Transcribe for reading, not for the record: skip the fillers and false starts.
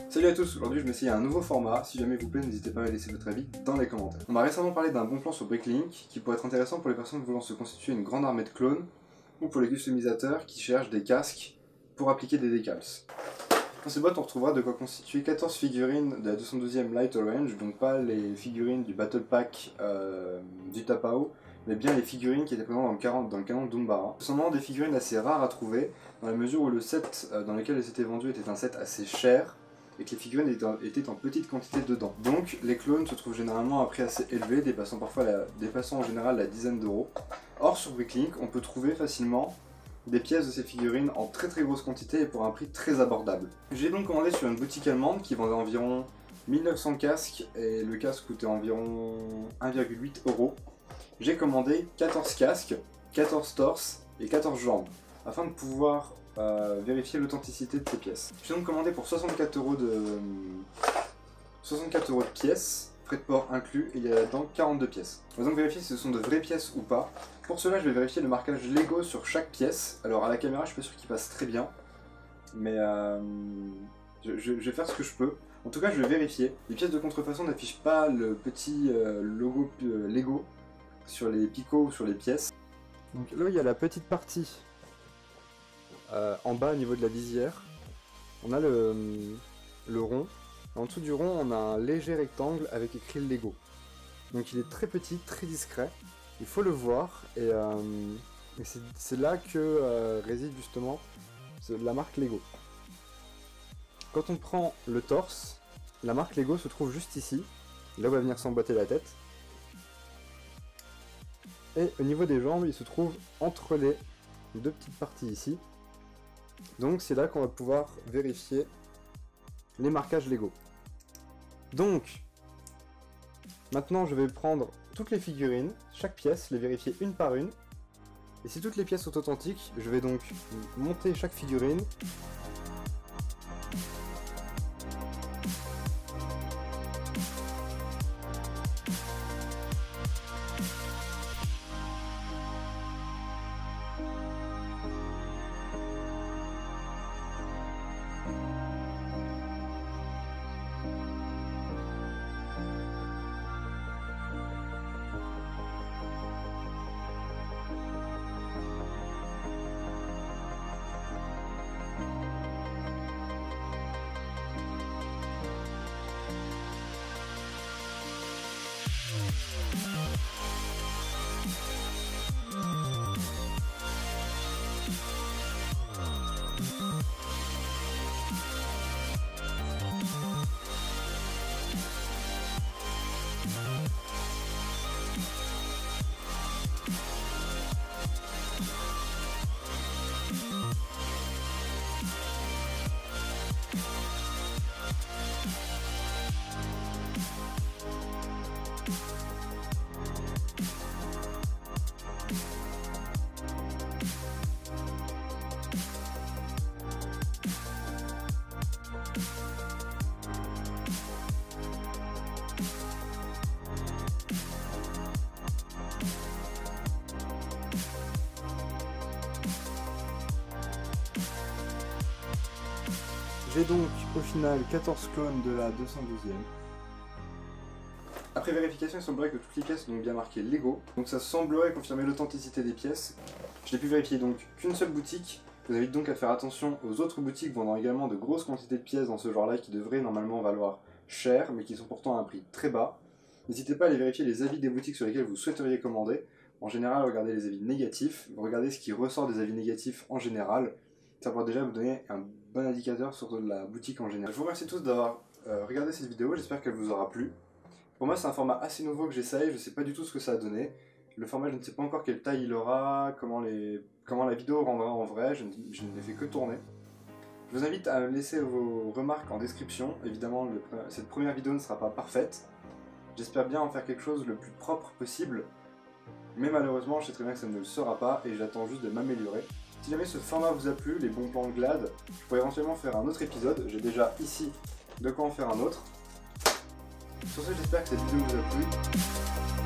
Salut à tous, aujourd'hui je vais essayer un nouveau format. Si jamais vous plaît, n'hésitez pas à laisser votre avis dans les commentaires. On m'a récemment parlé d'un bon plan sur Bricklink qui pourrait être intéressant pour les personnes voulant se constituer une grande armée de clones ou pour les customisateurs qui cherchent des casques pour appliquer des decals. Dans cette boîte on retrouvera de quoi constituer 14 figurines de la 212e Light Orange, donc pas les figurines du Battle Pack du Tapao, mais bien les figurines qui étaient présentes dans le canon d'Umbara. Ce sont vraiment des figurines assez rares à trouver, dans la mesure où le set dans lequel elles étaient vendues était un set assez cher, et que les figurines étaient en petite quantité dedans. Donc les clones se trouvent généralement à un prix assez élevé, dépassant en général la dizaine d'euros. Or sur Bricklink, on peut trouver facilement des pièces de ces figurines en très grosse quantité et pour un prix très abordable. J'ai donc commandé sur une boutique allemande qui vendait environ 1900 casques et le casque coûtait environ 1,8 €. J'ai commandé 14 casques, 14 torses et 14 jambes afin de pouvoir vérifier l'authenticité de ces pièces. J'ai donc commandé pour 64 € de pièces, frais de port inclus, et il y a là-dedans 42 pièces. On va donc vérifier si ce sont de vraies pièces ou pas. Pour cela, je vais vérifier le marquage Lego sur chaque pièce. Alors à la caméra, je suis pas sûr qu'il passe très bien, mais je vais faire ce que je peux. En tout cas, je vais vérifier. Les pièces de contrefaçon n'affichent pas le petit logo Lego sur les picots ou sur les pièces. Donc là, il y a la petite partie en bas au niveau de la visière. On a le rond. En dessous du rond, on a un léger rectangle avec écrit Lego. Donc il est très petit, très discret. Il faut le voir et c'est là que réside justement la marque Lego. Quand on prend le torse, la marque Lego se trouve juste ici, là où va venir s'emboîter la tête. Et au niveau des jambes, il se trouve entre les deux petites parties ici. Donc c'est là qu'on va pouvoir vérifier les marquages Lego. Donc, maintenant je vais prendre toutes les figurines, chaque pièce, les vérifier une par une. Et si toutes les pièces sont authentiques, je vais donc monter chaque figurine. J'ai donc au final 14 clones de la 212e. Après vérification, il semblerait que toutes les pièces sont donc bien marquées Lego, donc ça semblerait confirmer l'authenticité des pièces. Je n'ai pu vérifier donc qu'une seule boutique. Je vous invite donc à faire attention aux autres boutiques vendant également de grosses quantités de pièces dans ce genre-là qui devraient normalement valoir cher, mais qui sont pourtant à un prix très bas. N'hésitez pas à aller vérifier les avis des boutiques sur lesquelles vous souhaiteriez commander. En général, regardez les avis négatifs, regardez ce qui ressort des avis négatifs en général. Ça pourra déjà vous donner un bon indicateur sur la boutique en général. Je vous remercie tous d'avoir regardé cette vidéo, j'espère qu'elle vous aura plu. Pour moi c'est un format assez nouveau que j'essaye, je ne sais pas du tout ce que ça a donné. Le format, je ne sais pas encore quelle taille il aura, comment la vidéo rendra en vrai, je ne l'ai fait que tourner. Je vous invite à me laisser vos remarques en description. Évidemment, cette première vidéo ne sera pas parfaite. J'espère bien en faire quelque chose le plus propre possible. Mais malheureusement, je sais très bien que ça ne le sera pas et j'attends juste de m'améliorer. Si jamais ce format vous a plu, les bons plans de Glad, je pourrais éventuellement faire un autre épisode. J'ai déjà ici de quoi en faire un autre. Sur ce, j'espère que cette vidéo vous a plu.